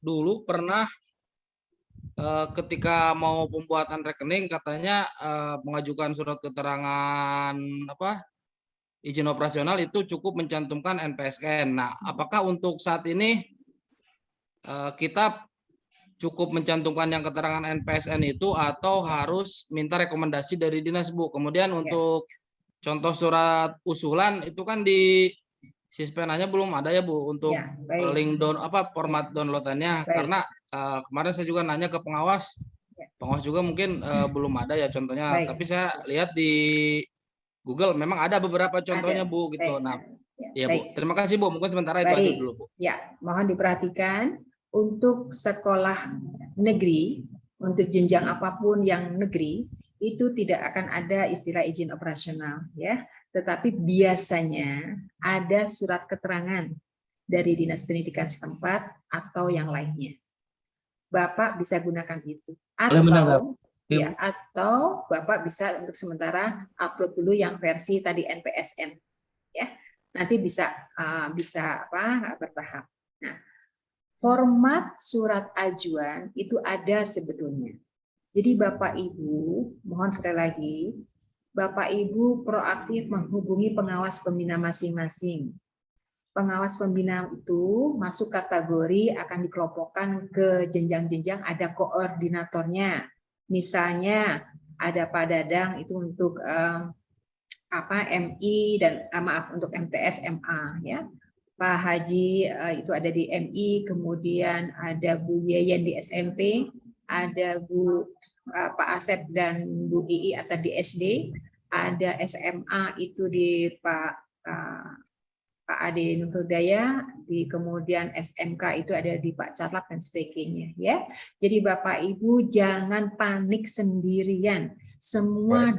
dulu pernah ketika mau pembuatan rekening katanya mengajukan surat keterangan izin operasional itu cukup mencantumkan NPSN. Nah, apakah untuk saat ini kita cukup mencantumkan yang keterangan NPSN itu atau harus minta rekomendasi dari dinas, Bu? Kemudian untuk contoh surat usulan itu kan di Sispenanya belum ada ya, Bu, untuk link format downloadannya. Karena kemarin saya juga nanya ke pengawas juga mungkin belum ada ya contohnya. Tapi saya lihat di Google memang ada beberapa contohnya, Bu, gitu. Nah, ya, Bu. Terima kasih, Bu. Mungkin sementara itu aja dulu, Bu. Ya, mohon diperhatikan untuk sekolah negeri, untuk jenjang apapun yang negeri, itu tidak akan ada istilah izin operasional, ya. Tetapi biasanya ada surat keterangan dari Dinas Pendidikan setempat atau yang lainnya. Bapak bisa gunakan itu. Atau Bapak bisa untuk sementara upload dulu yang versi tadi NPSN, ya. Nanti bisa bertahap. Nah, format surat ajuan itu ada sebetulnya. Jadi Bapak Ibu, mohon sekali lagi, Bapak Ibu proaktif menghubungi pengawas pembina masing-masing. Pengawas pembina itu masuk kategori akan dikelompokkan ke jenjang-jenjang, ada koordinatornya. Misalnya ada Pak Dadang itu untuk MI dan untuk MTS MA, ya. Pak Haji itu ada di MI, kemudian ada Bu Yeyen di SMP, ada Pak Asep dan Bu Ii atau di SD, ada SMA itu di Pak Ade Nurdaya, kemudian SMK itu ada di Pak Carlap dan sebagainya, ya. Jadi Bapak Ibu jangan panik sendirian. Semua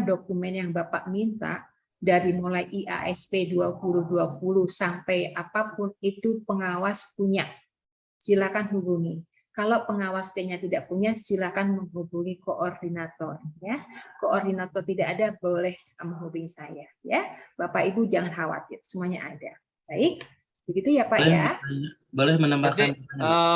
dokumen yang Bapak minta dari mulai IASP 2020 sampai apapun itu pengawas punya. Silakan hubungi. Kalau pengawas T-nya tidak punya, silakan menghubungi koordinator, ya. Koordinator tidak ada, boleh menghubungi saya, ya. Bapak Ibu jangan khawatir, semuanya ada. Baik, begitu ya Pak, ya. Boleh menambahkan.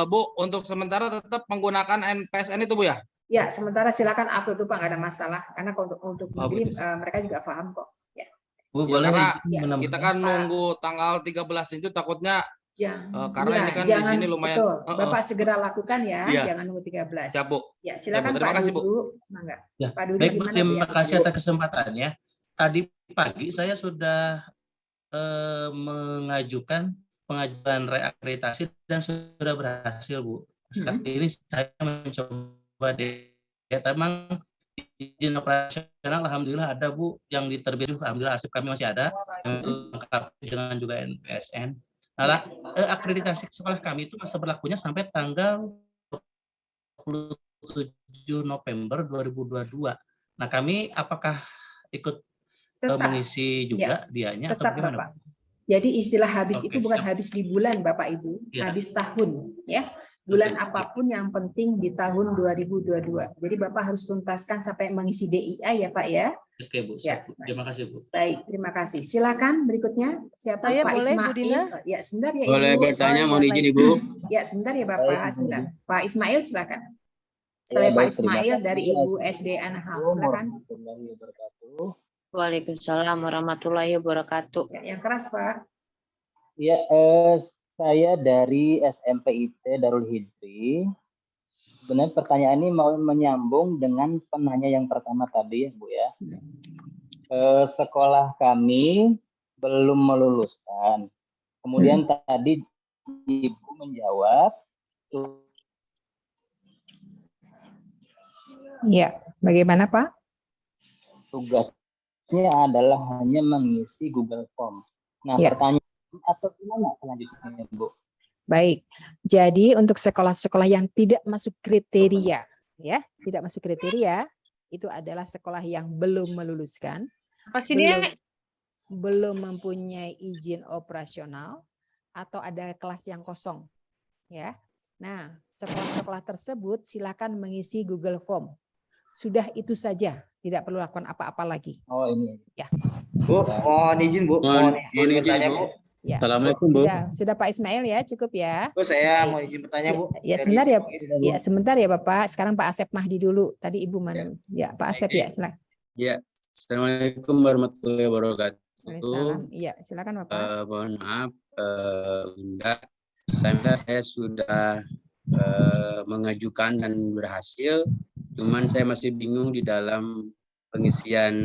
Bu, untuk sementara tetap menggunakan NPSN itu, Bu, ya? Ya, sementara silakan upload dulu Pak, nggak ada masalah. Karena untuk negeri mereka juga paham kok. Ya. Bu, boleh karena kita kan nunggu tanggal 13 itu takutnya karena ini kan di sini lumayan. Betul. Bapak segera lakukan ya, jangan nunggu 13. Siap, Bu. Ya, silakan terima Pak kasih, Bu. Ya. Pak Dudi, baik, Bu, terima kasih atas kesempatannya. Tadi pagi saya sudah mengajukan pengajuan reakreditasi dan sudah berhasil, Bu. Saat ini saya mencoba memang izin operasional alhamdulillah ada, Bu, yang diterbitkan alhamdulillah arsip kami masih ada, yang lengkap dengan juga NPSN. Nah, akreditasi sekolah kami itu masa berlakunya sampai tanggal 27 November 2022. Nah, kami apakah ikut mengisi juga dianya atau bagaimana, Bapak? Jadi istilah habis itu bukan habis di bulan Bapak Ibu, habis tahun, ya. Bulan apapun yang penting di tahun 2022. Jadi Bapak harus tuntaskan sampai mengisi DIA ya Pak, ya. Oke, Bu. Ya. Terima kasih, Bu. Baik, terima kasih. Silakan berikutnya. Siapa? Saya Pak boleh, Ismail. Bu Dina? Ya, sebentar ya Ibu. Boleh bertanya, mohon izin Ibu. Ya, sebentar ya Bapak, sebentar. Pak Ismail silakan. Saya Pak Ismail dari Ibu SD Anahal. Silakan. Waalaikumsalam warahmatullahi wabarakatuh. Ya, yang keras, Pak. Ya, saya dari SMPIT Darul Hijri. Sebenarnya pertanyaan ini mau menyambung dengan penanya yang pertama tadi ya, Bu, ya. Sekolah kami belum meluluskan. Kemudian tadi Ibu menjawab. Ya, bagaimana Pak? Tugasnya adalah hanya mengisi Google Form. Nah, pertanyaan atau gimana selanjutnya, Bu? Baik, jadi untuk sekolah-sekolah yang tidak masuk kriteria, ya, tidak masuk kriteria, itu adalah sekolah yang belum meluluskan, belum mempunyai izin operasional, atau ada kelas yang kosong, ya. Nah, sekolah-sekolah tersebut silakan mengisi Google Form. Sudah itu saja, tidak perlu lakukan apa-apa lagi. Oh ini. Ya. Bu, mohon izin Bu, mohon izin bertanya Bu. Ya. Assalamualaikum, Bu. Sudah Pak Ismail ya, cukup ya. Bu, saya Baik. mau izin bertanya, Bu. Ya, Dari- sebentar ya. Ya, sebentar ya Bapak. Sekarang Pak Asep Mahdi dulu. Tadi Ibu mana? Ya, Pak Asep ya, silakan. Ya, Assalamualaikum warahmatullahi wabarakatuh. Waalaikumsalam. Iya, silakan Bapak. Mohon maaf, Bunda, karena saya sudah mengajukan dan berhasil, cuman saya masih bingung di dalam pengisian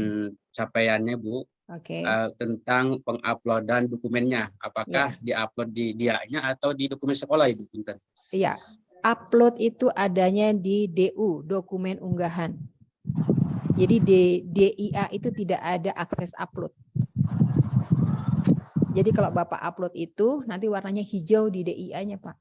capaiannya, Bu, Oke. tentang penguploadan dokumennya. Apakah diupload di dianya atau di dokumen sekolah, Ibu? Punten. Iya. Upload itu adanya di DU, dokumen unggahan. Jadi di DIA itu tidak ada akses upload. Jadi kalau Bapak upload itu nanti warnanya hijau di DIA-nya, Pak.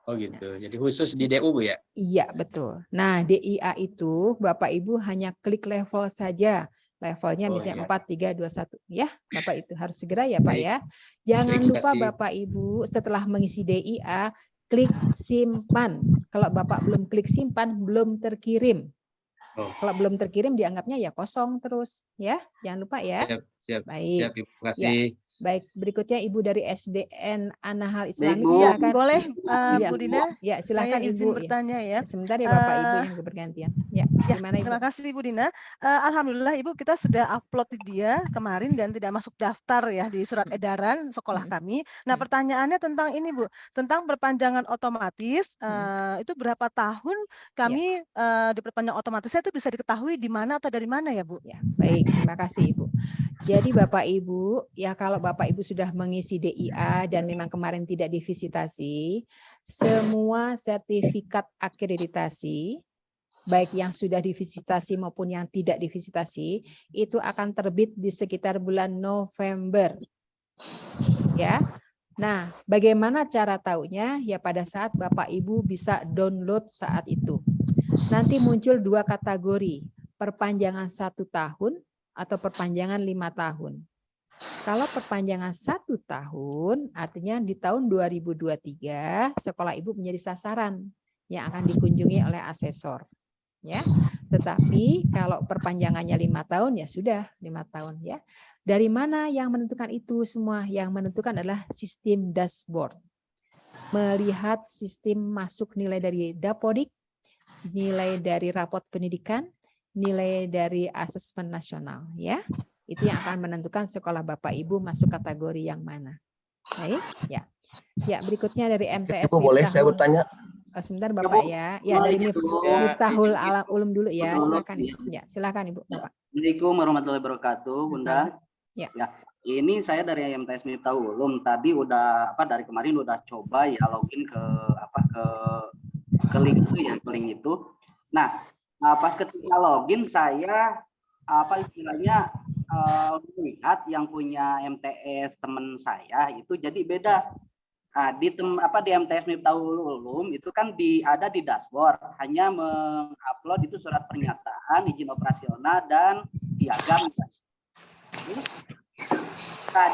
Oh gitu. Jadi khusus di DU, Bu, ya? Iya, betul. Nah, DIA itu Bapak Ibu hanya klik level saja. Levelnya Oh, misalnya iya. 4, 3, 2, 1. Ya, Bapak itu harus segera ya, Pak Baik. ya. Jangan Baik, lupa kasih. Bapak Ibu setelah mengisi DIA, klik simpan. Kalau Bapak belum klik simpan, belum terkirim. Oh. Kalau belum terkirim dianggapnya ya kosong terus. Ya, jangan lupa ya. Siap. Baik. Siap, Ibu. Terima kasih. Baik, berikutnya Ibu dari SDN Anahal Baik, Islamik, Bu. silakan. Boleh, Iya. Bu Dina? Ya, silakan Saya izin Ibu. Ya. bertanya ya. Sebentar ya Bapak Ibu Eh, yang bergantian. Ya, Ya, gimana Ibu? terima kasih Ibu Dina. Alhamdulillah Ibu kita sudah upload di dia kemarin dan tidak masuk daftar ya di surat edaran sekolah kami. Nah pertanyaannya tentang ini Bu, tentang perpanjangan otomatis itu berapa tahun kami diperpanjang otomatisnya itu bisa diketahui di mana atau dari mana ya Bu? Ya, baik, terima kasih Ibu. Jadi Bapak Ibu, ya kalau Bapak Ibu sudah mengisi DIA dan memang kemarin tidak divisitasi, semua sertifikat akreditasi baik yang sudah divisitasi maupun yang tidak divisitasi itu akan terbit di sekitar bulan November. Ya. Nah, bagaimana cara taunya? Ya pada saat Bapak Ibu bisa download saat itu. Nanti muncul 2 kategori, perpanjangan 1 tahun atau perpanjangan 5 tahun. Kalau perpanjangan 1 tahun, artinya di tahun 2023 sekolah Ibu menjadi sasaran yang akan dikunjungi oleh asesor. Ya, tetapi kalau perpanjangannya 5 tahun ya sudah 5 tahun ya. Dari mana yang menentukan itu semua? Yang menentukan adalah sistem dashboard. Melihat sistem masuk nilai dari Dapodik, nilai dari rapot pendidikan, nilai dari asesmen nasional ya. Itu yang akan menentukan sekolah Bapak Ibu masuk kategori yang mana. Baik, ya. Ya, berikutnya dari MTS Ibu, boleh saya Miftahul. bertanya? Sebentar Bapak ya. Ya dari Miftahul Alam Ulum dulu ya. Silakan. Ya, silakan Ibu, Bapak. Assalamualaikum warahmatullahi wabarakatuh, Bunda. Ya. Ini saya dari MTS Miftahul Ulum. Tadi udah dari kemarin udah coba ya login ke link itu ya, ke link itu. Nah, pas ketika login saya istilahnya melihat yang punya MTS teman saya itu jadi beda. Nah, di MTS Miftahul Ulum itu kan ada di dashboard, hanya mengupload itu surat pernyataan, izin operasional dan piagam.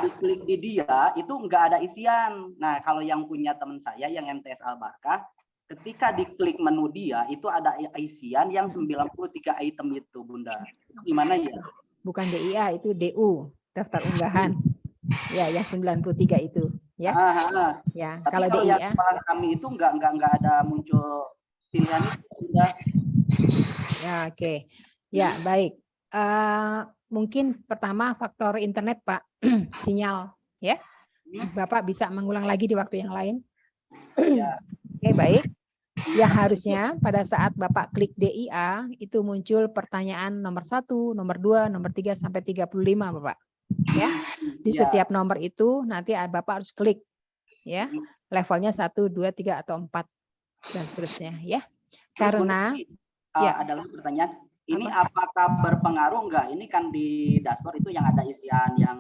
Diklik di dia itu nggak ada isian. Nah, kalau yang punya teman saya yang MTS Al-Barkah, ketika diklik menu dia itu ada isian yang 93 item itu, Bunda. Gimana ya? Bukan DIA, itu DU, daftar unggahan. Ya, yang 93 itu, ya. Ya, tapi kalau yang DIA kami itu nggak ada muncul pilihan itu, Bunda. ya, oke. Ya, baik. Mungkin pertama faktor internet, Pak, sinyal, ya. Bapak bisa mengulang lagi di waktu yang lain. Oke, baik. Ya harusnya pada saat Bapak klik DIA itu muncul pertanyaan nomor 1, nomor 2, nomor 3 sampai 35, Bapak. Ya. Di setiap nomor itu nanti Bapak harus klik ya. Levelnya 1, 2, 3 atau 4 dan seterusnya ya. Karena adalah pertanyaan ini apakah berpengaruh enggak? Ini kan di dashboard itu yang ada isian yang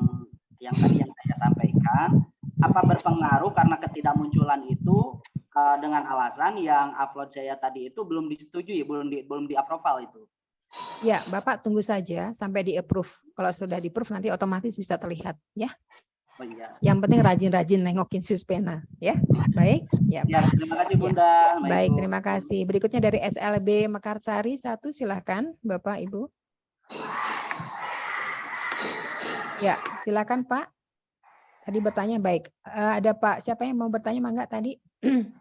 tadi yang saya sampaikan. Apa berpengaruh karena ketidakmunculan itu dengan alasan yang upload saya tadi itu belum disetujui, belum di-approval itu. Ya, Bapak tunggu saja sampai di-approve. Kalau sudah di-approve nanti otomatis bisa terlihat ya. Oh, iya. Yang penting rajin-rajin nengokin Sispena ya. Baik. Ya, ya terima kasih Bunda. Ya. Baik, terima kasih. Berikutnya dari SLB Mekarsari 1, silakan Bapak Ibu. Ya, silakan Pak. Tadi bertanya baik. Ada Pak, siapa yang mau bertanya mangga tadi?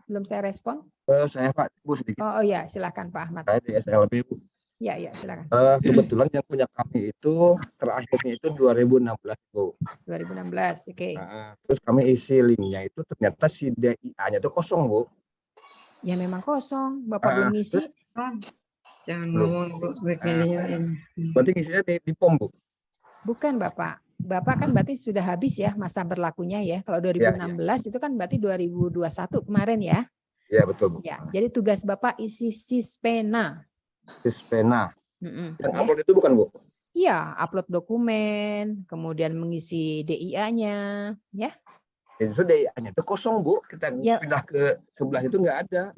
Belum saya respon. Saya Pak, Bu sedikit. Oh ya, silakan Pak Ahmad. Saya di SLB, Bu. Ya, silakan. Kebetulan yang punya kami itu terakhirnya itu 2016, Bu. 2016, oke. Terus kami isi linknya itu ternyata si DIA-nya itu kosong, Bu. Ya memang kosong, Bapak belum ngisi. Jangan Belum. ngomong Bu, ini. Berarti ngisinya di POM, Bu. Bukan Bapak. Bapak kan berarti sudah habis ya masa berlakunya ya. Kalau 2016 itu kan berarti 2021 kemarin ya. Iya, betul, Bu. Ya, jadi tugas Bapak isi Sispena. Sispena. Yang upload itu bukan, Bu? Iya, upload dokumen, kemudian mengisi DIA-nya, ya. Itu DIA-nya itu kosong, Bu. Kita pindah ke sebelah itu nggak ada.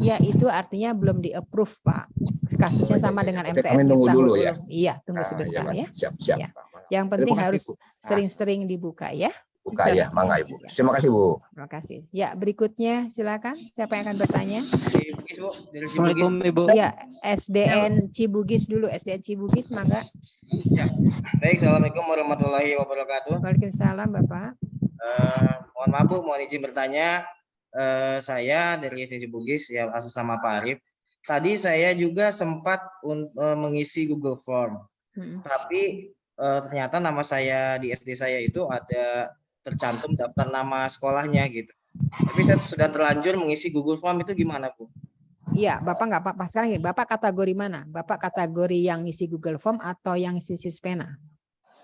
Ya, itu artinya belum di-approve, Pak. Kasusnya sama dengan Oke, MTS. kami nunggu dulu ya. Iya, tunggu sebentar ya. Siap-siap. Ya. Yang penting Terima kasih, harus Bu. sering-sering dibuka ya. Buka ya, mangga Ibu. Terima kasih, Bu. Terima kasih. Ya, berikutnya silakan. Siapa yang akan bertanya? Assalamualaikum Ibu. Ya, SDN Cibugis dulu. SDN Cibugis, mangga. Ya. Baik, Assalamualaikum warahmatullahi wabarakatuh. Waalaikumsalam, Bapak. Mohon maaf Bu, mohon izin bertanya. Saya dari SDN Cibugis, ya atas nama Pak Arif. Tadi saya juga sempat mengisi Google Form, tapi ternyata nama saya di SD saya itu ada tercantum daftar nama sekolahnya gitu. Tapi saya sudah terlanjur mengisi Google Form, itu gimana Bu? Iya, Bapak nggak apa-apa. Sekarang gini, Bapak kategori mana? Bapak kategori yang isi Google Form atau yang isi Sispena?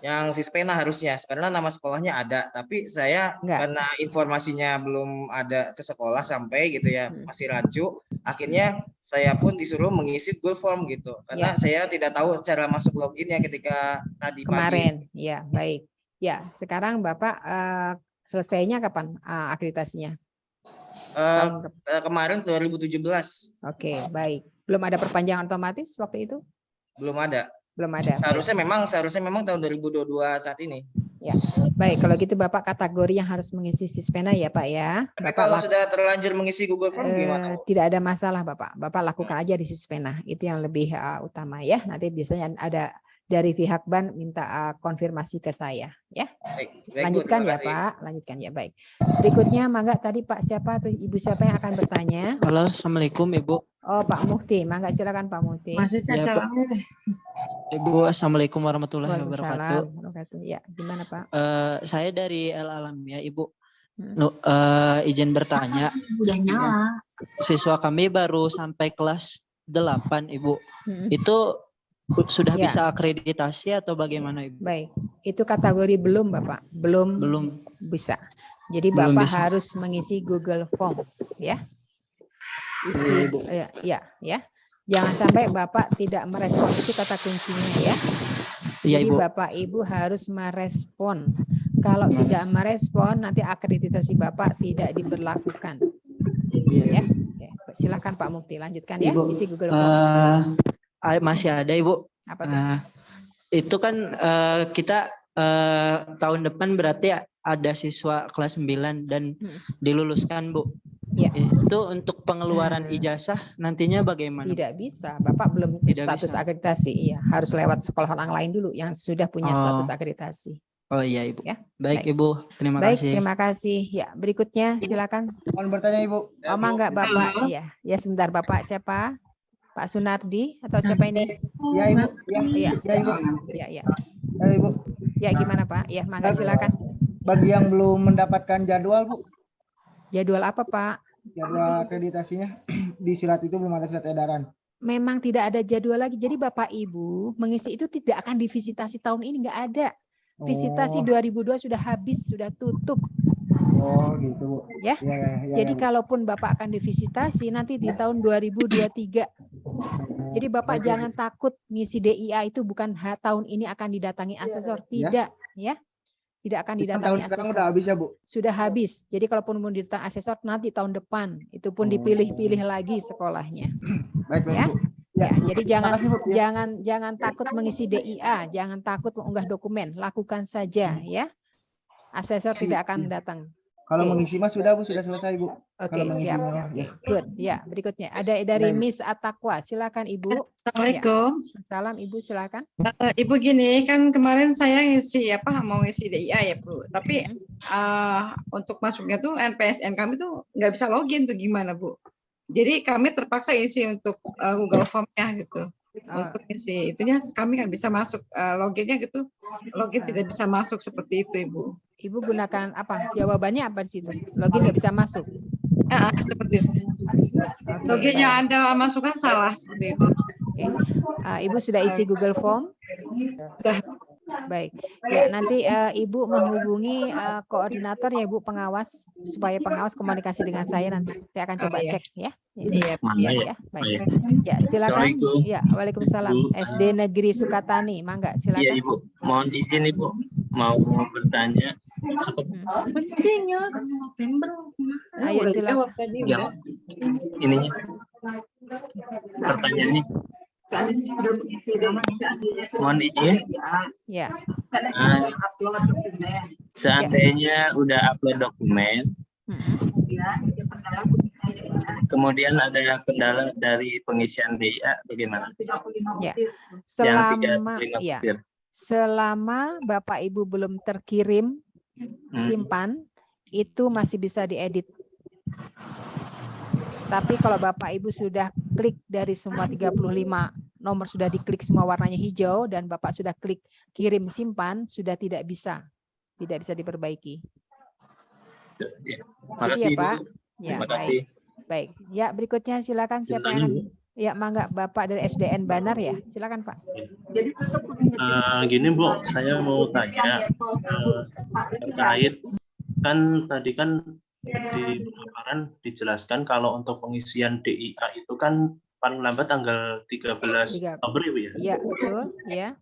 Yang Sispena harusnya, karena nama sekolahnya ada, tapi saya karena informasinya belum ada ke sekolah sampai gitu ya, masih rancu. Akhirnya saya pun disuruh mengisi Google Form gitu, karena saya tidak tahu cara masuk loginnya ketika tadi kemarin. Pagi. Ya, baik. Ya, sekarang Bapak selesainya kapan akreditasinya? Kemarin 2017. Oke, baik. Belum ada perpanjangan otomatis waktu itu? Belum ada. Belum ada. Seharusnya memang tahun 2022 saat ini. Ya, baik. Kalau gitu Bapak kategori yang harus mengisi Sispena ya Pak ya. Tapi kalau sudah terlanjur mengisi Google Form gimana? Tidak ada masalah Bapak. Bapak lakukan aja di Sispena. Itu yang lebih utama ya. Nanti biasanya ada dari pihak BAN minta konfirmasi ke saya ya. Baik, lanjutkan ya Pak, lanjutkan ya, baik. Berikutnya mangga tadi Pak siapa atau Ibu siapa yang akan bertanya? Halo, Assalamualaikum Ibu. Oh Pak Mukti, mangga silakan Pak Mukti. Masih cacat. Ibu, Assalamualaikum warahmatullahi wabarakatuh. Ya, gimana Pak? Saya dari El Alam ya Ibu. Izin bertanya. Udah nyala. Siswa kami baru sampai kelas 8 Ibu. Itu sudah bisa akreditasi atau bagaimana Ibu? Baik, itu kategori belum Bapak, belum bisa. Jadi belum Bapak bisa. harus mengisi Google Form, ya. Isi, ya. Jangan sampai Bapak tidak merespon, itu kata kuncinya ya. Iya, Jadi Ibu. Bapak Ibu harus merespon. Kalau tidak merespon, nanti akreditasi Bapak tidak diberlakukan. Ya. Oke. Silakan Pak Mukti, lanjutkan ya, Ibu, isi Google Form. masih ada Ibu. Apa tuh? Itu kan kita tahun depan berarti ada siswa kelas 9 dan diluluskan Bu. Ya. Itu untuk pengeluaran ijazah nantinya bagaimana? Tidak bisa, Bapak belum status akreditasi. Iya, harus lewat sekolah orang lain dulu yang sudah punya status akreditasi. Oh iya Ibu. Ya. Baik Ibu, terima Baik, kasih. terima kasih. Ya, berikutnya silakan. Mohon bertanya Ibu. Oh, mangga Bapak. Iya, ya sebentar Bapak siapa? Pak Sunardi atau siapa ini? Ya Ibu. Iya. Ya Ibu. Ya, ya. Ya Ibu. Ya gimana Pak? Ya, mangga silakan. Bagi yang belum mendapatkan jadwal Bu. Jadwal apa Pak? Jadwal akreditasinya di surat itu belum ada surat edaran. Memang tidak ada jadwal lagi. Jadi Bapak Ibu mengisi itu tidak akan divisitasi tahun ini, nggak ada. Visitasi 2002 sudah habis, sudah tutup. Oh gitu Bu. Ya. Jadi kalaupun Bapak akan divisitasi nanti di tahun 2023. Jadi Bapak jangan takut ngisi DIA itu bukan tahun ini akan didatangi asesor, tidak ya. Tidak akan didatangi tahun sekarang asesor. udah habis ya Bu? Sudah habis. Jadi kalaupun mau didatangi asesor nanti tahun depan, itu pun dipilih-pilih lagi sekolahnya. Baik, ya. Bu. Ya, jadi jangan kasih, Bu, ya. jangan takut mengisi DIA, jangan takut mengunggah dokumen, lakukan saja ya. Asesor tidak akan datang. Kalau Oke. mengisi mah sudah Bu, sudah selesai Bu. Oke, Kalau mengisi siap. mah, Oke, ya. good. Ya, berikutnya ada dari Miss Atakwa. Silakan Ibu. Assalamualaikum. Ya. Salam Ibu, silakan. Ibu gini, kan kemarin saya ngisi mau ngisi DIA ya Bu, tapi untuk masuknya tuh NPSN kami tuh nggak bisa login tuh gimana Bu? Jadi kami terpaksa isi untuk Google Form-nya gitu. Untuk isi itunya kami nggak bisa masuk loginnya gitu, login tidak bisa masuk seperti itu Ibu. Ibu gunakan apa? Jawabannya apa di situ? Login nggak bisa masuk. Seperti itu. Login yang Anda masukkan salah seperti itu. Oke. Ibu sudah isi Google Form? Sudah. Baik. Ya, nanti Ibu menghubungi koordinator ya Bu, pengawas, supaya pengawas komunikasi dengan saya nanti. Saya akan coba cek ya. Iya. Ya, baik. Ya, silakan. Ya, Waalaikumsalam. SD Negeri Sukatani, mangga silakan. Iya Ibu, mohon izin Ibu, mau bertanya. Penting ya, November. Ayo silakan. Yang ininya pertanyaannya. Mohon izin. Ya. Seandainya udah upload dokumen, kemudian ada kendala dari pengisian DIA, bagaimana? Ya. Yang Selama Bapak Ibu belum terkirim simpan, itu masih bisa diedit. Tapi kalau Bapak Ibu sudah klik dari semua 35 nomor, sudah diklik semua warnanya hijau, dan Bapak sudah klik kirim simpan, sudah tidak bisa diperbaiki. Ya. Makasih ya, Pak. Ibu. Ya, Terima kasih. Baik. Ya, berikutnya silakan siapa yang ya, mangga Bapak dari SDN Banar ya. Silakan Pak. Gini Bu, saya mau tanya terkait kan tadi kan di paparan dijelaskan kalau untuk pengisian DIA itu kan paling lambat tanggal 13 Oktober ya. Iya, betul, ya.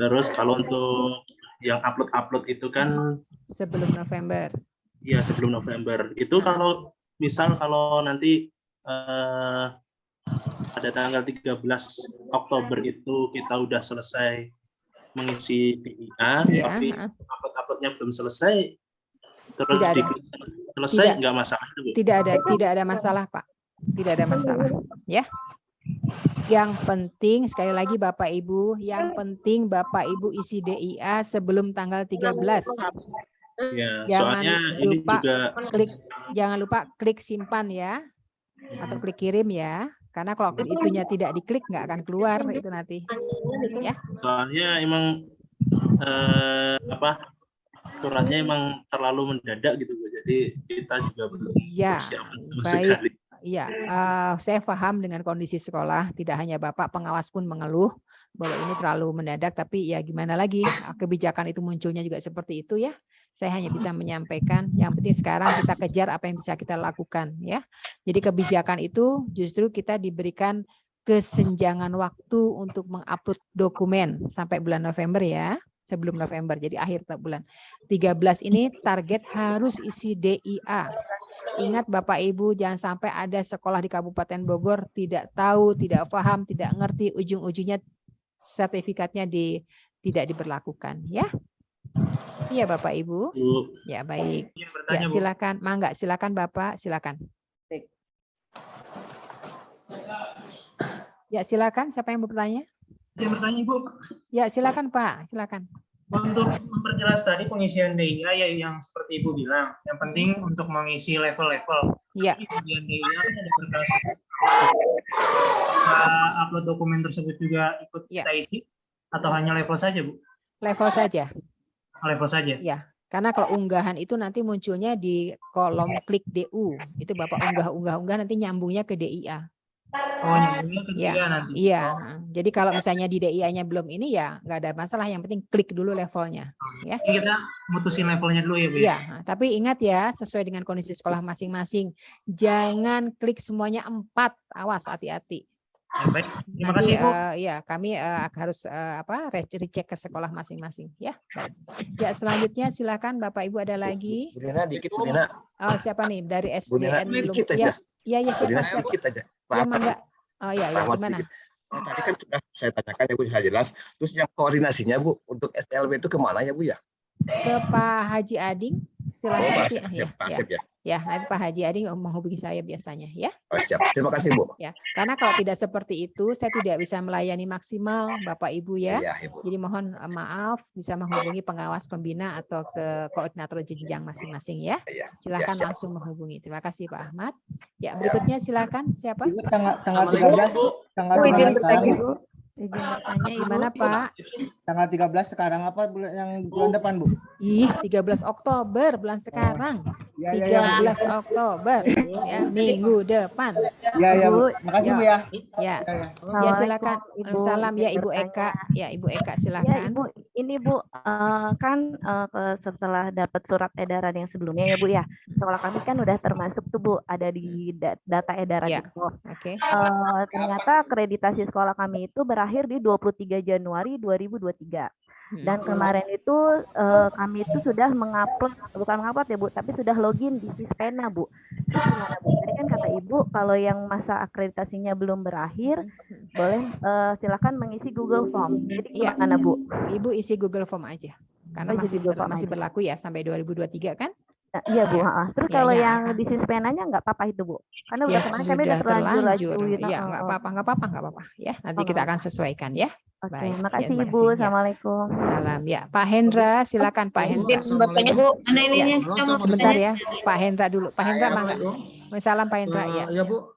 Terus kalau untuk yang upload itu kan sebelum November. Iya, sebelum November. Itu kalau misal kalau nanti pada tanggal 13 Oktober itu kita udah selesai mengisi DIA, tapi upload-uploadnya belum selesai, terus selesai nggak masalah itu Bu? Tidak ada masalah Pak, tidak ada masalah ya. Yang penting sekali lagi Bapak Ibu, yang penting Bapak Ibu isi DIA sebelum tanggal 13. Ya, soalnya ini juga jangan lupa klik simpan ya, atau klik kirim ya. Karena kalau itunya tidak diklik nggak akan keluar itu nanti, ya. Soalnya emang aturannya emang terlalu mendadak gitu Bu. Jadi kita juga belum persiapan sama sekali. Iya, saya paham dengan kondisi sekolah. Tidak hanya Bapak, pengawas pun mengeluh bahwa ini terlalu mendadak. Tapi ya gimana lagi, kebijakan itu munculnya juga seperti itu ya. Saya hanya bisa menyampaikan. Yang penting sekarang kita kejar apa yang bisa kita lakukan ya. Jadi kebijakan itu justru kita diberikan kesenjangan waktu untuk mengupload dokumen sampai bulan November ya. Sebelum November, jadi akhir bulan 13 ini target harus isi DIA. Ingat Bapak Ibu, jangan sampai ada sekolah di Kabupaten Bogor tidak tahu, tidak paham, tidak ngerti, ujung-ujungnya sertifikatnya tidak diberlakukan ya. Iya Bapak Ibu. Ya baik. Ya silakan, mangga silakan Bapak, silakan. Ya silakan, siapa yang bertanya? Yang bertanya Ibu. Ya silakan Pak, silakan. Untuk memperjelas tadi pengisian DIA ya yang seperti Ibu bilang, yang penting untuk mengisi level-level. Iya. Pengisian DIA kan ada berkas. Upload dokumen tersebut juga ikut kita isi atau hanya level saja Bu? Level saja. Level saja. Ya. Karena kalau unggahan itu nanti munculnya di kolom klik DU. Itu Bapak unggah nanti nyambungnya ke DIA. Oh, nyambungnya ke DIA nanti. Iya. Jadi kalau misalnya di DIA-nya belum ini ya nggak ada masalah. Yang penting klik dulu levelnya. Ya. Ini kita mutusin levelnya dulu ya Bu? Iya. Tapi ingat ya, sesuai dengan kondisi sekolah masing-masing. Jangan klik semuanya 4. Awas, hati-hati. Ya, baik. Terima kasih Bu. Ya, kami harus recheck ke sekolah masing-masing ya. Baik. Ya, selanjutnya silakan Bapak Ibu ada lagi. Bu Nina, dikit Bu Nina. Oh, siapa nih dari Bu Nina, SDN belum? dikit aja. Ya, siapa? Dikit aja. Ya, mangga. Oh ya, gimana? Nah, tadi kan sudah saya tanyakan ya Bu, saya jelas. Terus yang koordinasinya Bu untuk SLB itu kemana ya Bu ya? ke Pak Haji Ading. Silahkan Pak nanti. Asep, Pak Asep ya. Ya, nanti Pak Haji Ading menghubungi saya biasanya ya. Oh, siap. Terima kasih, Bu. Ya, karena kalau tidak seperti itu, saya tidak bisa melayani maksimal, Bapak Ibu ya. Iya, Ibu. Jadi mohon maaf, bisa menghubungi pengawas pembina atau ke koordinator jenjang masing-masing ya. Iya. Silakan siap. langsung menghubungi. Terima kasih Pak Ahmad. Ya, berikutnya silakan siapa? Tanggal 13 tanggal 13 sekarang. Izin bertanya, gimana Pak? Tanggal 13 sekarang apa yang bulan depan, Bu? Ih, 13 Oktober bulan sekarang. Ya, ya, 13 Oktober ya, minggu depan. Ya, Bu. Makasih, Bu ya. Ya. Ya, silakan. Salam ya Ibu Eka. Ya, Ibu Eka silakan. Ya, Ibu, ini Bu setelah dapat surat edaran yang sebelumnya ya Bu ya. Sekolah kami kan udah termasuk tuh Bu, ada di data edaran Ya. itu. Oke. Ternyata akreditasi sekolah kami itu berakhir di 23 Januari 2023. Dan kemarin itu kami itu sudah bukan mengupload ya Bu, tapi sudah login di Sispena Bu. Terus gimana Bu? Tadi kan kata Ibu kalau yang masa akreditasinya belum berakhir, boleh silakan mengisi Google Form. Jadi gimana Bu? Ibu isi Google Form aja. Karena masih berlaku ya sampai 2023 kan? Iya Bu. Terus Ya, kalau ya, yang akan. di Sispenanya nggak apa-apa itu Bu? Karena udah Ya kemarin kami udah sudah terlanjur. Ya nggak apa-apa ya. Nanti kita akan sesuaikan ya. Oke, Baik. makasih Ya, Ibu. ya. Assalamualaikum. Salam ya. Pak Hendra, silakan Pak Hendra. Bertanya Bu, mana ininya Ya, kita mau sebentar bertanya? ya. Pak Hendra dulu. Pak Hendra mangga. Salam Pak Hendra ya. Ya Bu,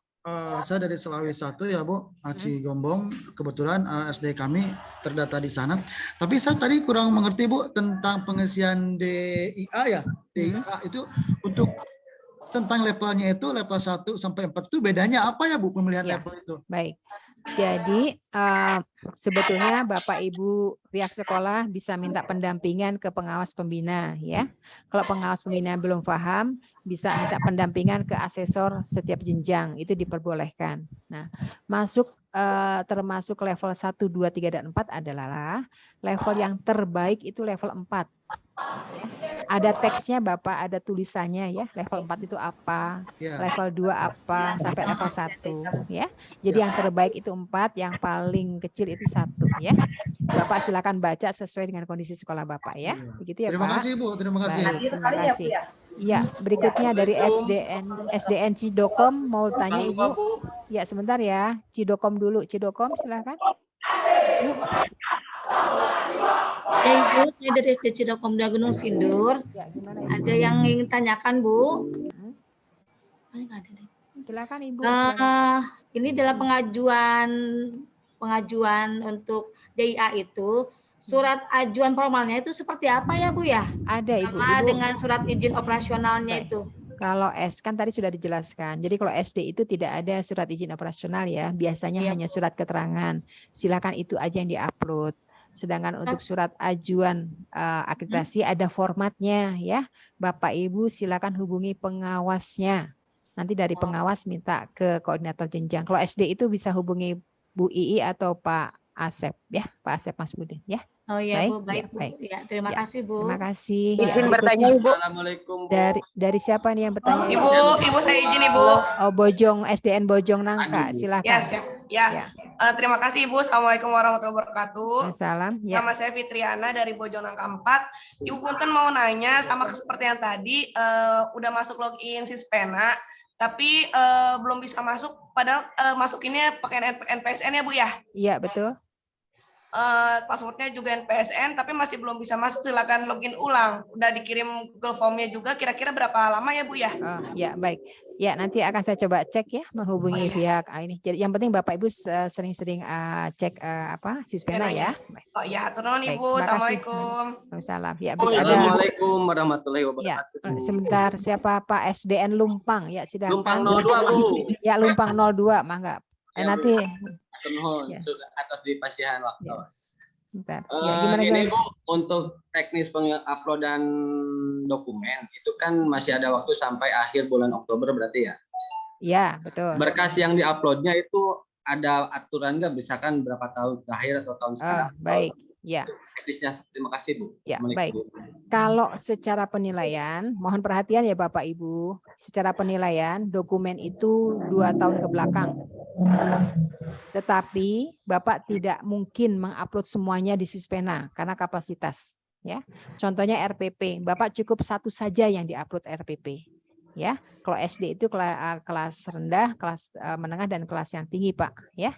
saya dari Sulawesi 1 ya Bu, Aci Gombong. Kebetulan SD kami terdata di sana. Tapi saya tadi kurang mengerti Bu tentang pengisian DIA ya. DIA itu untuk tentang levelnya itu level 1 sampai 4 itu bedanya apa ya Bu pemilihan Ya, level itu? baik. Jadi sebetulnya Bapak Ibu pihak sekolah bisa minta pendampingan ke pengawas pembina ya. Kalau pengawas pembina belum paham, bisa minta pendampingan ke asesor setiap jenjang, itu diperbolehkan. Nah, termasuk level 1, 2, 3, dan 4 adalah level yang terbaik itu level 4. Ada teksnya Bapak, ada tulisannya ya, level 4 itu apa, level 2 apa, sampai level 1 ya. Jadi yang terbaik itu 4, yang paling kecil itu 1 ya. Bapak silakan baca sesuai dengan kondisi sekolah Bapak ya. Begitu ya Terima Pak. kasih Bu, terima kasih. Baik, terima kasih. Ya, berikutnya dari SDN Cidokom mau tanya Ibu. Ya, sebentar ya. Cidokom dulu. Cidokom silakan. Bu. Ya Ibu, saya dari SD Cidokom Gunung Sindur. Ya, gimana, Ibu? Ada yang ingin tanyakan Bu? Silakan Ibu. Ini adalah pengajuan untuk DIA itu. Surat ajuan formalnya itu seperti apa ya Bu ya? Ada Ibu. Sama dengan surat izin operasionalnya itu. Kalau S kan tadi sudah dijelaskan. Jadi kalau SD itu tidak ada surat izin operasional ya. Biasanya hanya surat keterangan. Silakan itu aja yang diupload. Sedangkan untuk surat ajuan akreditasi ada formatnya ya. Bapak Ibu silakan hubungi pengawasnya. Nanti dari pengawas minta ke koordinator jenjang. Kalau SD itu bisa hubungi Bu Ii atau Pak Asep ya, Pak Asep Mas Budin ya. Oh iya Bu, baik, baik Bu. Ya, terima kasih Bu. Terima kasih. Izin bertanya Ibu. Assalamualaikum Bu. Dari siapa nih yang bertanya? Ibu saya izin Ibu. Oh, Bojong, SDN Bojong Nangka, silakan. Ya, siap. Ya. Terima kasih Ibu. Assalamualaikum warahmatullahi wabarakatuh. Salam. Ya. Nama saya Fitriana dari Bojong Nangka 4. Ibu punten mau nanya sama seperti yang tadi, udah masuk login Sispena, tapi belum bisa masuk, padahal masukinnya pakai NPSN ya Bu ya? Iya, betul. Passwordnya juga NPSN, tapi masih belum bisa masuk. Silakan login ulang. Udah dikirim Google Form-nya juga. Kira-kira berapa lama ya Bu ya? Oh, ya baik. Ya nanti akan saya coba cek ya, menghubungi pihak ini. Jadi yang penting Bapak Ibu sering-sering cek Sispena ya. Oh ya, turun Baik, Ibu. terima kasih. Assalamualaikum. Waalaikumsalam. Ya, Assalamualaikum warahmatullahi Ya, wabarakatuh. sebentar siapa Pak SDN Lumpang ya silakan. Lumpang 02 Bu. Ya Lumpang 02 mangga. Nanti Nuhun atas dipasihan waktu. bentar. Gini Bu, untuk teknis penguploadan dokumen itu kan masih ada waktu sampai akhir bulan Oktober berarti ya? Ya, betul. Berkas yang diuploadnya itu ada aturan nggak, misalkan berapa tahun terakhir atau tahun sekarang? Baik, ya. Teknisnya, terima kasih Bu. Ya, baik. Kalau secara penilaian, mohon perhatian ya Bapak Ibu. Secara penilaian, dokumen itu 2 tahun ke belakang. Tetapi Bapak tidak mungkin mengupload semuanya di Sispena karena kapasitas. ya. Contohnya RPP, Bapak cukup satu saja yang diupload RPP, ya. Kalau SD itu kelas rendah, kelas menengah dan kelas yang tinggi, Pak, ya.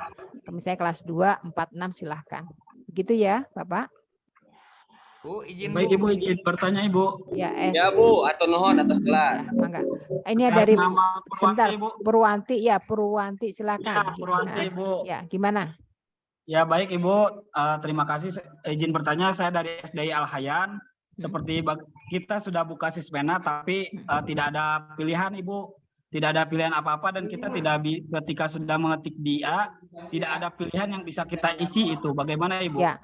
Misalnya kelas 2, 4, 6 silahkan. Begitu ya, Bapak. Bu, izin Baik Ibu, izin bertanya Ibu. Ya, Ya Bu, atau nuhun atas kelas. Ya, mangga. Ini Atas dari nama Purwanti, sebentar, Ibu. Purwanti, ya Purwanti silakan. Ya, Purwanti Ibu. Ya, gimana? Ya baik Ibu, terima kasih. Izin bertanya, saya dari SDI Al-Hayan. Seperti kita sudah buka Sispena, tapi tidak ada pilihan Ibu. Tidak ada pilihan apa-apa dan kita ketika sudah mengetik dia, tidak ada pilihan yang bisa kita isi itu. Bagaimana Ibu? Ya,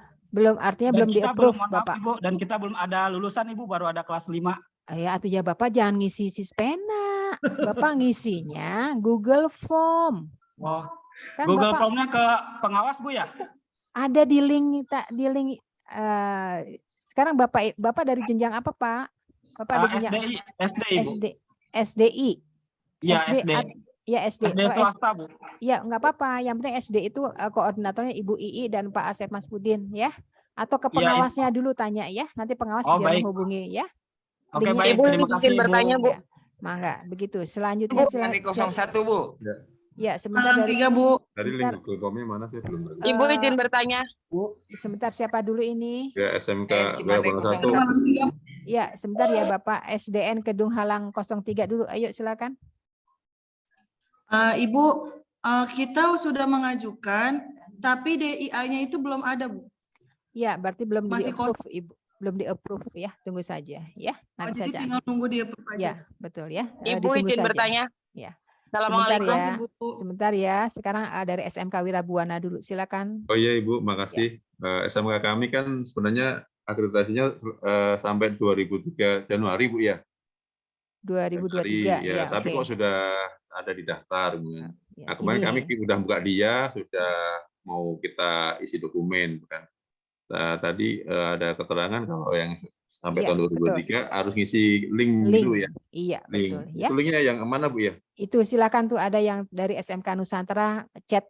artinya belum di-approve Bapak. Ibu, dan kita belum ada lulusan Ibu, baru ada kelas 5. Ya, atau ya Bapak jangan ngisi Sispena. Bapak ngisinya Google Form. Oh, Kan Google Bapak Form-nya ke pengawas Bu ya? ada di link sekarang Bapak dari jenjang apa, Pak? Bapak ada jenjang SDI Bu. SDI. Iya, SD. Ya, SD. SD swasta Bu. Ya, nggak apa-apa. Yang penting SD itu koordinatornya Ibu Ii dan Pak Asep Masbudin, ya. Atau ke pengawasnya dulu tanya ya. Nanti pengawas biar menghubungi ya. Oke, Linknya baik. Ibu Terima kasih Ibu. bertanya, Bu. Ya, mangga. Begitu. Selanjutnya Dari 01, Bu. ya, sebentar dari Bu. Dari sebentar. link Google Form-nya mana sih belum berarti. Ibu izin bertanya. Bu, sebentar siapa dulu ini? Ya SMK Cimande 01. Ya, sebentar ya Bapak. SDN Kedung Halang 03 dulu. Ayo silakan. Ibu, kita sudah mengajukan, tapi DIA-nya itu belum ada, Bu. Ya, berarti belum Masih di-approve, Ibu. Belum di-approve ya. Tunggu saja ya. Nanti Jadi saja. tinggal nunggu di-approve aja. Ya, betul ya. Ibu Ditunggu izin saja. bertanya. Ya. Assalamualaikum. Sebentar ya. Sekarang dari SMK Wirabuana dulu. Silakan. Oh iya Ibu, makasih. SMK kami kan sebenarnya akreditasinya sampai 2003 Januari Bu ya. 2023 ya, tapi oke. kok sudah ada di daftar. Nah, kemarin ini. kami udah buka dia, sudah mau kita isi dokumen kan. Nah, tadi ada keterangan kalau yang sampai Iya, tahun 2023 harus ngisi link dulu ya. Iya, Link. betul ya. Itu linknya yang mana Bu ya? Itu silakan tuh ada yang dari SMK Nusantara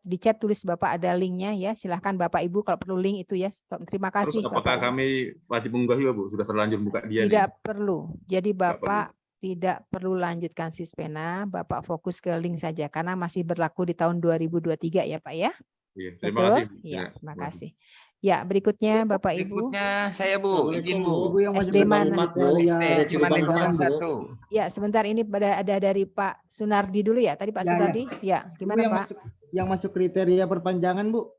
di chat tulis Bapak ada linknya ya. Silakan Bapak Ibu kalau perlu link itu ya. Terima kasih. Terus apakah Bapak. kami wajib mengunggah juga Bu? Sudah terlanjur buka dia Tidak nih? perlu. Jadi Bapak tidak perlu lanjutkan Sispena, Bapak fokus ke link saja karena masih berlaku di tahun 2023 ya Pak ya. Iya, terima Betul? kasih. Iya, terima kasih. Ya, berikutnya Bapak Ibu. Berikutnya saya Bu, izin Bu. Ibu yang masih SD mana? SD Cimande 01. Ya, sebentar ini ada dari Pak Sunardi dulu ya. Tadi Pak Ya, Sunardi. Ya, gimana yang Pak? yang masuk kriteria perpanjangan, Bu?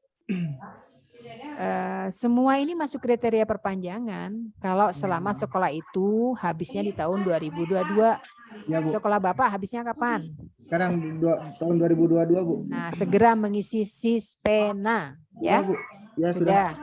Semua ini masuk kriteria perpanjangan kalau selama sekolah itu habisnya di tahun 2022. Ya, Bu. Sekolah Bapak habisnya kapan? Sekarang tahun 2022, Bu. Nah, segera mengisi Sispena ya. Bu. Ya, sudah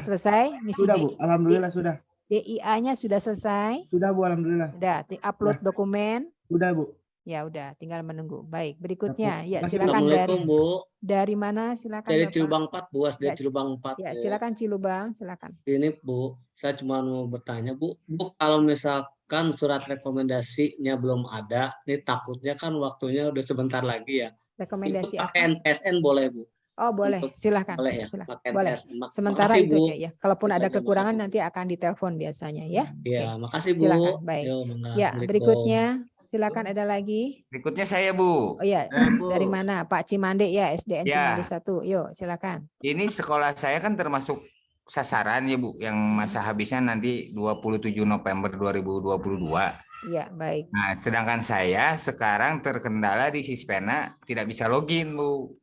selesai ngisi Sudah, Bu. Alhamdulillah sudah. DIA-nya sudah selesai? Sudah, Bu, alhamdulillah. Sudah, upload dokumen? Sudah, Bu. Ya udah, tinggal menunggu. Baik, berikutnya. Ya, Masih silakan Assalamualaikum, Bu. Dari mana? Silakan. Dari Bapak. Cilubang 4, Bu, SD Ya, Cilubang 4. Ya, Bu. silakan Cilubang, silakan. Ini, Bu, saya cuma mau bertanya, Bu. Bu, kalau misalkan surat rekomendasinya belum ada, ini takutnya kan waktunya udah sebentar lagi ya. Rekomendasi Itu pakai apa? NPSN boleh, Bu? Oh, boleh. Untuk- Silakan. Boleh ya, Silakan. pakai Boleh. NPSN. Sementara Makasih, itu Bu. aja ya. Kalaupun ada Makasih, kekurangan nanti akan ditelepon biasanya ya. Iya, makasih, Bu. Silakan. Baik. Yo, mangga. Ya, Assalamualaikum. berikutnya silakan ada lagi. Berikutnya saya Bu. Oh ya, dari mana? Pak Cimande ya, SDN Ya. Cimande 1. Yuk, silakan. Ini sekolah saya kan termasuk sasaran ya Bu, yang masa habisnya nanti 27 November 2022. Iya, baik. Nah, sedangkan saya sekarang terkendala di Sispena tidak bisa login, Bu.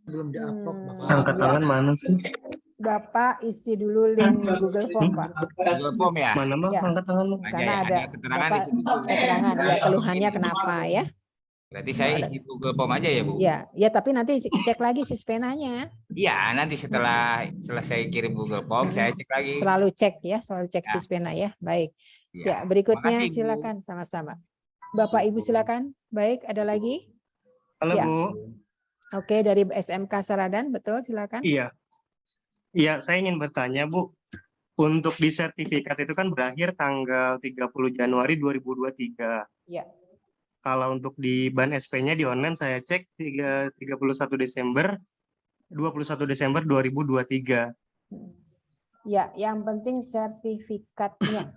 Belum di-upload, Bapak. Angkat tangan mana sih? Bapak isi dulu link Google Form, Pak. Google Form ya? Mana Bang? Ya. Angkat tangan lu. Sana ada keterangan Bapak di situ. keterangan ya keluhannya kenapa ya. Berarti saya isi Google Form aja ya, Bu? Ya, ya tapi nanti cek lagi Sispenanya. Iya, nanti setelah selesai kirim Google Form, saya cek lagi. Selalu cek ya, selalu cek Ya. Sispena ya. Baik. Ya. Ya, berikutnya Makasih, Bu. silakan sama-sama. Bapak Ibu silakan. Baik, ada lagi? Halo, Ya. Bu. Oke, dari SMK Saradan, betul, silakan. Iya. Iya, saya ingin bertanya, Bu. Untuk di sertifikat itu kan berakhir tanggal 30 Januari 2023. Ya. Kalau untuk di ban SP-nya di online saya cek 21 Desember 2023. Ya, yang penting sertifikatnya.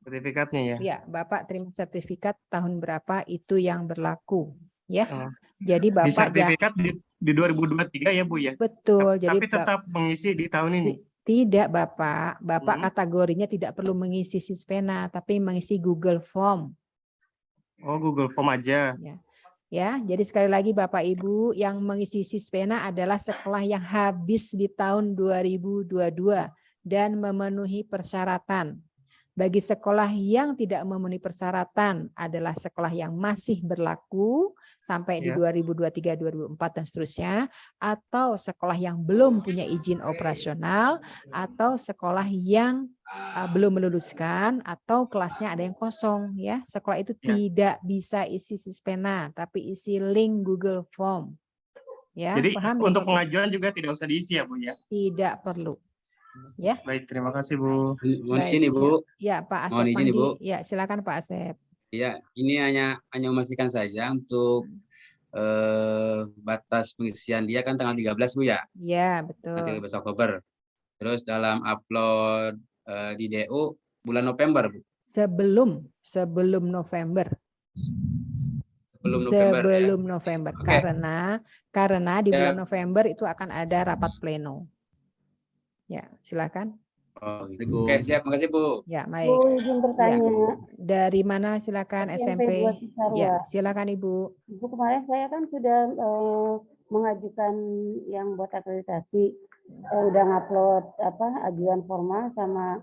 Sertifikatnya ya. Ya, Bapak terima sertifikat tahun berapa itu yang berlaku, ya. Oh. Jadi Di Bapak sertifikat di 2023 ya Bu ya. betul. Jadi Tapi tetap mengisi di tahun ini. tidak Bapak, kategorinya tidak perlu mengisi Sispena, tapi mengisi Google Form. Oh, Google Form aja. Ya, jadi sekali lagi Bapak Ibu yang mengisi Sispena adalah sekolah yang habis di tahun 2022 dan memenuhi persyaratan. Bagi sekolah yang tidak memenuhi persyaratan adalah sekolah yang masih berlaku sampai di 2023, 2024 dan seterusnya, atau sekolah yang belum punya izin operasional, atau sekolah yang belum meluluskan, atau kelasnya ada yang kosong. Ya, sekolah itu tidak bisa isi Sispena, tapi isi link Google Form. Ya, Jadi paham untuk ya, pengajuan juga tidak usah diisi ya Bu ya. tidak perlu. Ya. Baik, terima kasih Bu. Mohon Baik, izin Ibu. Ya, Pak Asep Mohon izin Mahdi. Ibu. Ya, silakan Pak Asep. Ya, ini hanya memastikan saja untuk batas pengisian dia kan tanggal 13 Bu ya. Ya, betul. Nanti 13 Oktober. Terus dalam upload di DU bulan November Bu. Sebelum November. Sebelum November. Oke. Karena di Ya. bulan November itu akan ada rapat pleno. Ya, silakan. Oh, oke, siap. Makasih Bu. Ya, baik. Bu, izin bertanya. Ya. Dari mana silakan SMP? SMP 2 Cisarua. Ya, silakan Ibu. Ibu, kemarin saya kan sudah mengajukan yang buat akreditasi, udah ngupload ajuan formal sama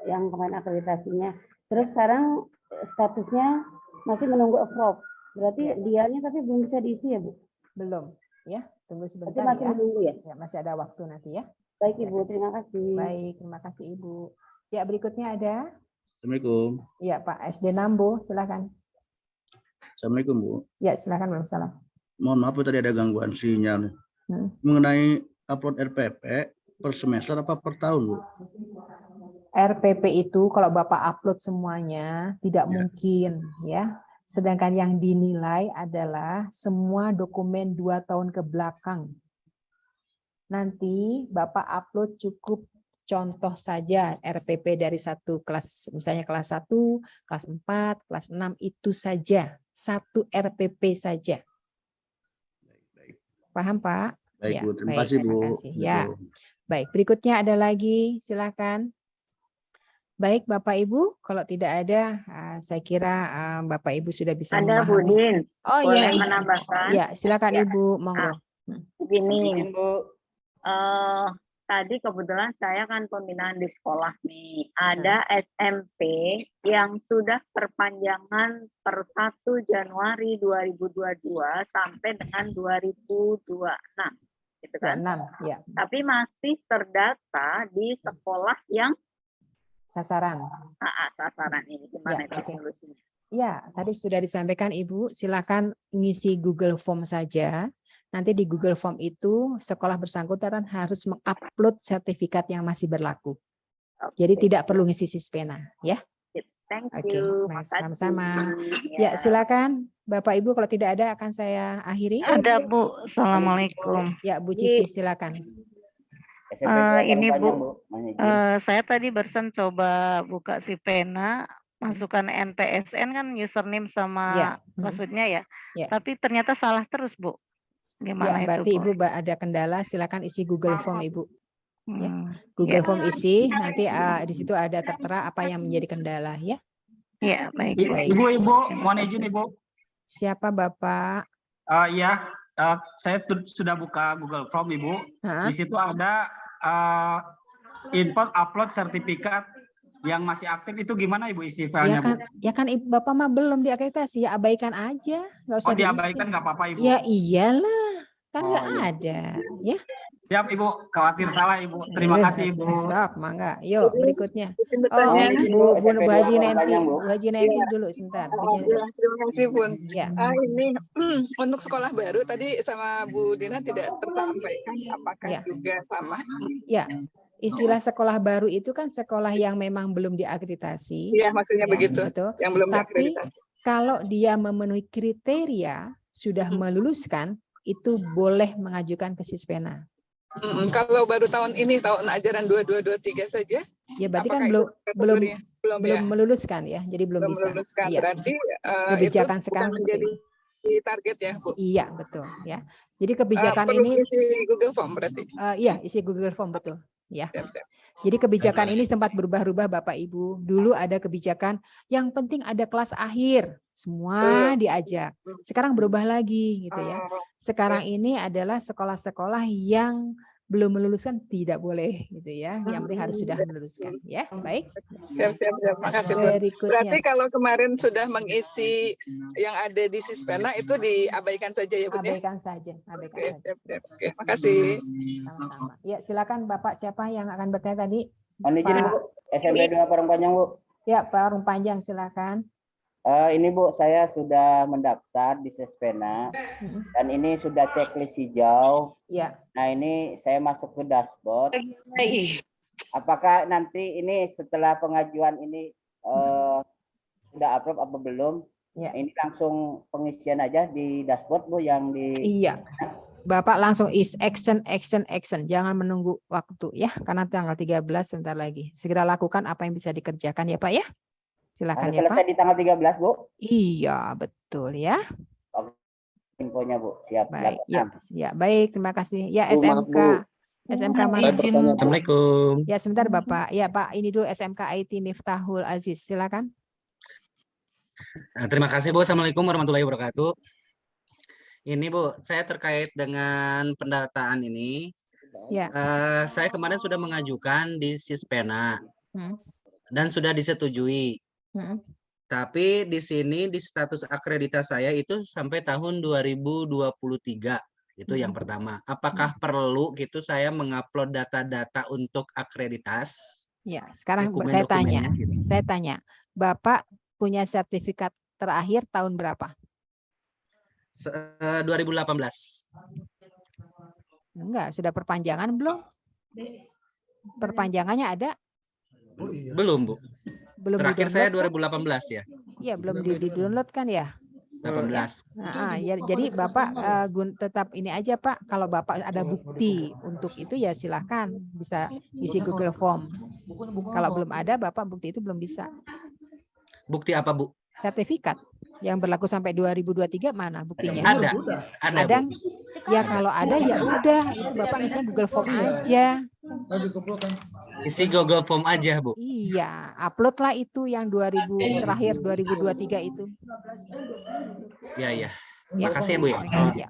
yang kemarin akreditasinya. Terus sekarang statusnya masih menunggu approve. Berarti dianya tapi belum bisa diisi ya Bu? Belum, ya. Tunggu sebentar Berarti masih ya. menunggu ya? Ya, masih ada waktu nanti ya. Baik Ibu, terima kasih. Baik, terima kasih Ibu. Ya, berikutnya ada Assalamualaikum. ya Pak SD Nambo, silakan. Assalamualaikum Bu. Ya, silakan Waalaikumsalam. Mohon maaf tadi ada gangguan sinyal. Mengenai upload RPP per semester apa per tahun Bu? RPP itu kalau Bapak upload semuanya tidak mungkin ya. Sedangkan yang dinilai adalah semua dokumen 2 tahun ke belakang. Nanti Bapak upload cukup contoh saja RPP dari satu kelas, misalnya kelas 1, kelas 4, kelas 6 itu saja. Satu RPP saja. Paham Pak? Baik Ya, Bu, terima baik, kasih Bu. terima kasih. Ya. Baik, berikutnya ada lagi, silakan. Baik Bapak Ibu, kalau tidak ada, saya kira Bapak Ibu sudah bisa Ada memahami. Budin, Oh boleh iya, menambahkan? ya silakan Ya. Ibu, monggo. Begini, tadi kebetulan saya kan pembinaan di sekolah nih. Ada SMP yang sudah perpanjangan per 1 Januari 2022 sampai dengan 2026. Gitu kan? 26, ya. Tapi masih terdata di sekolah yang Sasaran. sasaran ini. Gimana Ya, itu oke. solusinya? Ya, tadi sudah disampaikan Ibu, silakan ngisi Google Form saja. Nanti di Google Form itu sekolah bersangkutan harus mengupload sertifikat yang masih berlaku. Jadi tidak perlu ngisi Sispena, ya. Thank Oke, you. baik, Makasih. sama-sama. Ya, silakan Bapak Ibu kalau tidak ada akan saya akhiri. Ada Bu, Assalamualaikum. Ya, Bu Cici silakan. Ini Bu, saya tadi barusan coba buka si Pena, masukkan NPSN kan username sama Ya. passwordnya ya. Ya. Tapi ternyata salah terus Bu. Gimana Ya, itu berarti Bu? Ibu ada kendala, silakan isi Google Form Ibu. Ya. ya. Google Form isi, nanti di situ ada tertera apa yang menjadi kendala ya. Ya, baik. Ibu, mohon izin Ibu. Siapa Bapak? Iya, saya sudah buka Google Form Ibu. Di situ ada input upload sertifikat yang masih aktif itu gimana Ibu isi filenya Bu? Ya kan Bapak mah belum diakreditasi, ya abaikan aja, nggak usah Oh, diabaikan diisi. nggak apa-apa Ibu. Ya iyalah, kan Oh, nggak iya. ada, ya. Siap Ibu, khawatir salah Ibu. Terima kasih Ibu. Sok, mangga. Yuk berikutnya. Oh, pertanyaan. Bu Haji Nenti, Bu Haji Nenti dulu sebentar. Terima kasih Bun. Ya. Ini untuk sekolah baru tadi sama Bu Dina tidak tersampaikan apakah Ya. juga sama. Ya, istilah sekolah baru itu kan sekolah yang memang belum diakreditasi. Iya, maksudnya Ya, begitu. betul. Yang belum Tapi diakreditasi. kalau dia memenuhi kriteria sudah meluluskan, itu boleh mengajukan ke Sispena. Kalau baru tahun ini, tahun ajaran 2223 saja. Ya berarti kan apakah belum itu kategorinya? belum ya? meluluskan ya, jadi belum bisa. Meluluskan. Iya. Berarti Kebijakan itu sekarang bukan seperti menjadi target ya, Bu? Iya, betul ya. Jadi kebijakan perlu ini isi Google Form berarti? Iya, isi Google Form, betul. Ya. Siap. Jadi kebijakan ini sempat berubah-ubah Bapak Ibu. Dulu ada kebijakan yang penting ada kelas akhir, semua diajak. Sekarang berubah lagi gitu ya. Sekarang ini adalah sekolah-sekolah yang belum meluluskan tidak boleh gitu ya. Yang penting harus sudah meluluskan ya. Baik. Siap. Makasih, Bu. Berarti kalau kemarin sudah mengisi yang ada di Sispena itu diabaikan saja ya, Bu? Abaikan saja. Siap. Oke, makasih. Sama-sama. Ya, silakan Bapak siapa yang akan bertanya tadi? Mohon izin, Bu. SMP 2 Parung Panjang, Bu. Ya, Parung Panjang, silakan. Ini Bu, saya sudah mendaftar di Sispena dan ini sudah checklist hijau. Ya. Nah, ini saya masuk ke dashboard. Apakah nanti ini setelah pengajuan ini sudah approve apa belum? Ya. Ini langsung pengisian aja di dashboard, Bu, yang di. Iya. Bapak langsung action. Jangan menunggu waktu ya, karena tanggal 13 sebentar lagi. Segera lakukan apa yang bisa dikerjakan ya, Pak ya. Silakan ya, selesai Pak. di tanggal 13, Bu? Iya, betul ya. Infonya, Bu. Siap. Baik, ya, baik, terima kasih. Ya, Bu, maaf, SMK. Bu. SMK mana? Assalamualaikum. Ya, sebentar Bapak. Ya, Pak, ini dulu SMK IT Miftahul Aziz. Silakan. Terima kasih, Bu. Assalamualaikum warahmatullahi wabarakatuh. Ini, Bu, saya terkait dengan pendataan ini. Ya. Saya kemarin sudah mengajukan di Sispena dan sudah disetujui. Tapi di sini di status akreditasi saya itu sampai tahun 2023. Itu yang pertama. Apakah perlu gitu saya mengupload data-data untuk akreditas? Ya, sekarang saya tanya. Bapak punya sertifikat terakhir tahun berapa? 2018. Enggak, sudah perpanjangan belum? Perpanjangannya ada? Belum, Bu. Belum terakhir saya di-download 2018 ya. Iya, belum di-download kan ya? 18. Ya, jadi Bapak tetap ini aja Pak, kalau Bapak ada bukti untuk itu ya silahkan bisa isi Google Form. Kalau belum ada Bapak bukti itu belum bisa. Bukti apa, Bu? Sertifikat yang berlaku sampai 2023 mana buktinya? Ada. Ya kalau ada ya udah, itu Bapak misalnya Google Form aja. Isi Google Form aja, Bu. Iya, upload lah itu yang 2000 terakhir 2023 itu. Ya. Makasih ya, Bu ya. Ya.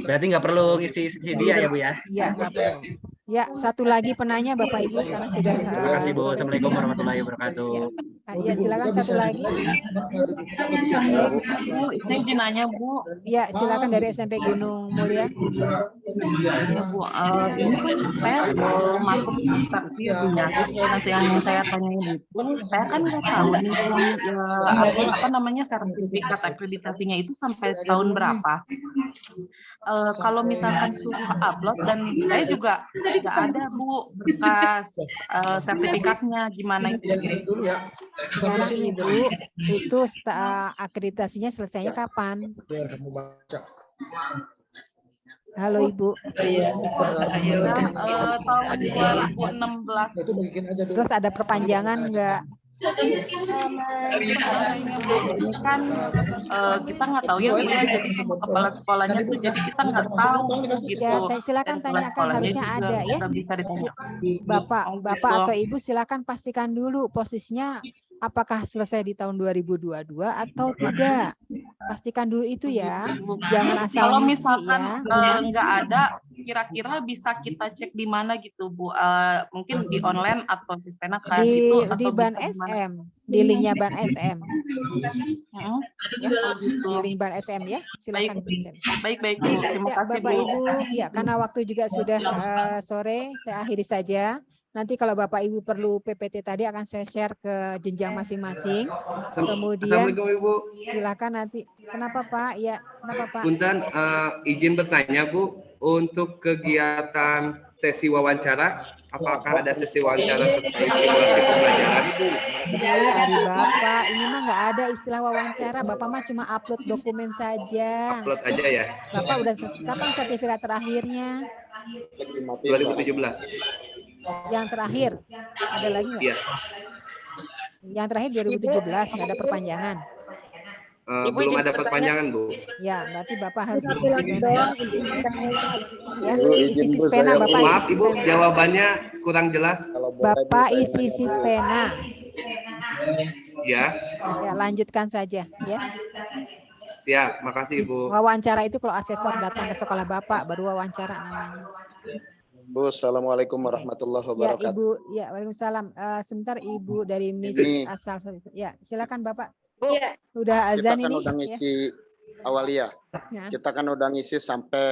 Berarti nggak perlu ngisi dia ya, Bu ya. Iya, nggak perlu. Ya, satu lagi penanya Bapak Ibu karena sudah. Terima kasih, Bu. Assalamualaikum warahmatullahi wabarakatuh. Ya, silakan satu lagi. Saya izin nanya, Bu. Ya, silakan dari SMP Gunung Mulia. Ya, Bu, ini saya mau masuk interview punya. Yang saya tanyain itu, saya kan nggak tahu nih apa namanya sertifikat akreditasinya itu sampai tahun berapa. Kalau misalkan suruh upload dan saya juga nggak ada, Bu, bekas sertifikatnya gimana itu? Sekarang Ibu itu akreditasinya selesainya kapan? Halo Ibu. Tahun 2016. Terus ada perpanjangan enggak? Ini kan kita nggak tahu ya, jadi sama kepala sekolahnya tuh jadi kita nggak tahu gitu. Ya, saya silakan tanyakan, harusnya ada ya. Bapak atau Ibu silakan pastikan dulu posisinya apakah selesai di tahun 2022 atau tidak. Pastikan dulu itu ya. Jangan asal kalau ngisi misalkan ya. nggak ada, kira-kira bisa kita cek di mana gitu, Bu? Mungkin di online atau Sispena kayak gitu, atau Di Ban bisa di mana? SM, di linknya Ban SM. Ya, gitu. di link Ban SM ya, silakan dicek. Baik, Bu. Terima Ya, kasih, Bapak Bu. Ibu, ya karena waktu juga sudah sore, saya akhiri saja. Nanti kalau Bapak Ibu perlu PPT tadi akan saya share ke jenjang masing-masing. Kemudian Assalamualaikum, Ibu. silakan nanti. Kenapa Pak? Ya, kenapa Pak? Punten, izin bertanya Bu, untuk kegiatan sesi wawancara, apakah ada sesi wawancara terkait simulasi pembelajaran Bu? Dari Bapak, ini mah nggak ada istilah wawancara. Bapak mah cuma upload dokumen saja. Upload aja ya. Bapak udah kapan sertifikat terakhirnya? 2017. Yang terakhir, ada lagi nggak? Iya. Yang terakhir 2017, nggak ada perpanjangan. Belum ada perpanjangan, Bu. Ya, berarti Bapak harus Satu isi lagi pena. doang. Ya, Bu, isi pena Bapak. Maaf, isi Ibu, pena. jawabannya kurang jelas. Bapak isi pena. Ya, Ya, lanjutkan saja ya. siap. Makasih, Ibu. Wawancara itu kalau asesor datang ke sekolah Bapak baru wawancara namanya. Bu, assalamualaikum warahmatullahi Ya, wabarakatuh. Ibu, ya, waalaikumsalam. Sebentar, Ibu dari Miss Ini- asal. Ya, silakan Bapak. Iya. Udah Kita azan kan ini. udah ngisi Awalia. Ya. Kita kan udah ngisi sampai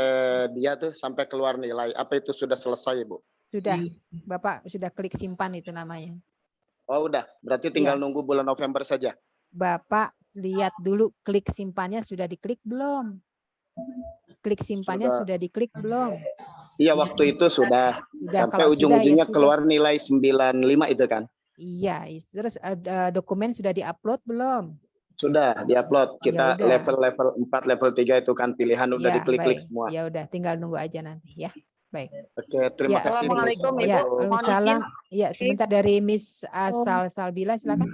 dia tuh sampai keluar nilai. Apa itu sudah selesai, Bu? Sudah, Bapak sudah klik simpan itu namanya. Oh, udah. Berarti tinggal Iya. nunggu bulan November saja. Bapak lihat dulu klik simpannya sudah diklik belum? Klik simpannya sudah diklik belum? Iya, waktu itu sudah. Sudah, Sampai kalau ujung-ujungnya sudah, ya keluar nilai 95 itu kan. Iya, terus dokumen sudah diupload belum? Sudah diupload. Kita Ya udah. level 4, level 3 itu kan pilihan udah Ya, diklik-klik baik. semua. Ya udah, tinggal nunggu aja nanti ya. Baik. Oke, terima kasih. Bu. Assalamualaikum, Ibu. Ya, Mohon waalaikumsalam. izin. Ya, sebentar dari Miss Asal Salbila, silakan.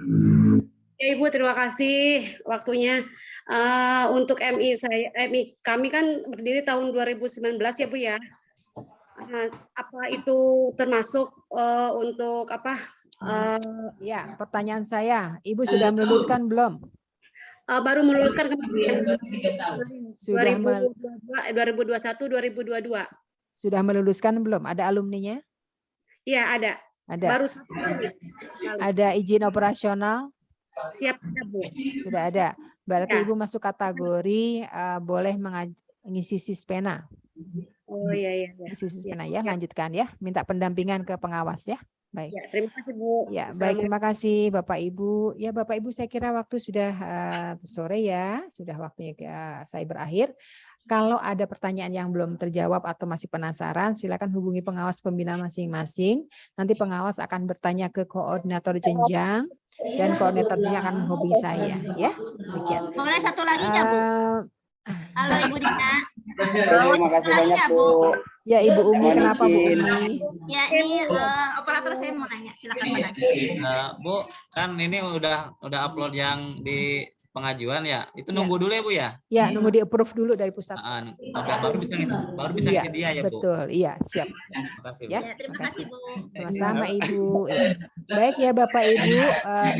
Ya Ibu, terima kasih waktunya. Untuk MI kami kan berdiri tahun 2019 ya Bu ya. Apa itu termasuk untuk apa? Ya, pertanyaan saya, Ibu sudah meluluskan belum? Baru meluluskan kemarin. Sudah 2021, 2022. Sudah meluluskan belum? Ada alumninya? Iya ada. Ada. Baru satu kali. Ada izin operasional? Siap ada Bu. Sudah ada. Berarti Ya. Ibu masuk kategori boleh mengisi sispena. Oh iya iya. Isi sispena ya, lanjutkan ya. Minta pendampingan ke pengawas ya. Baik. Ya, terima kasih Bu. Ya, baik, terima kasih Bapak Ibu. Ya, Bapak Ibu, saya kira waktu sudah sore ya, sudah waktunya saya berakhir. Kalau ada pertanyaan yang belum terjawab atau masih penasaran, silakan hubungi pengawas pembina masing-masing. Nanti pengawas akan bertanya ke koordinator jenjang dan koordinator jenjang akan menghubungi saya ya. Demikian. Boleh satu lagi nggak, Bu? Halo Ibu Dina. Terima kasih banyak, Bu. Ya, Ibu Umi, Mohon kenapa Bu izin. Umi? Ya, ini operator saya mau nanya. Silakan menanya. Bu, kan ini udah upload yang di pengajuan ya. Itu nunggu dulu ya, Bu ya? Ya, nunggu di-approve dulu dari pusat. Baru bisa Iya, ngisi dia ya, Bu. betul. Iya, siap. Terima kasih, Bu. Ya, Terima kasih, Bu. sama-sama Ibu. Ya. Baik ya Bapak Ibu,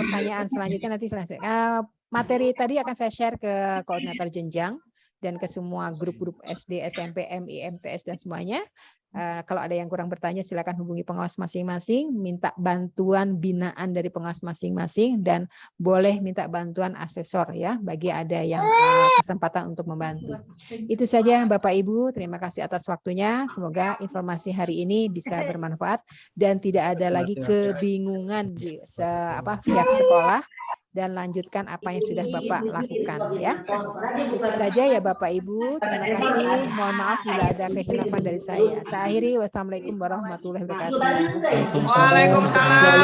pertanyaan selanjutnya nanti selanjutnya. Materi tadi akan saya share ke koordinator jenjang dan ke semua grup-grup SD, SMP, MI, MTS dan semuanya. Kalau ada yang kurang bertanya silakan hubungi pengawas masing-masing, minta bantuan binaan dari pengawas masing-masing dan boleh minta bantuan asesor ya bagi ada yang kesempatan untuk membantu. Itu saja Bapak Ibu, terima kasih atas waktunya. Semoga informasi hari ini bisa bermanfaat dan tidak ada lagi kebingungan di pihak sekolah dan lanjutkan apa yang sudah Bapak lakukan ya. Itu saja ya Bapak Ibu, terima kasih. Mohon maaf bila ada kehilafan dari saya. Saya akhiri, wassalamualaikum warahmatullahi wabarakatuh. Waalaikumsalam.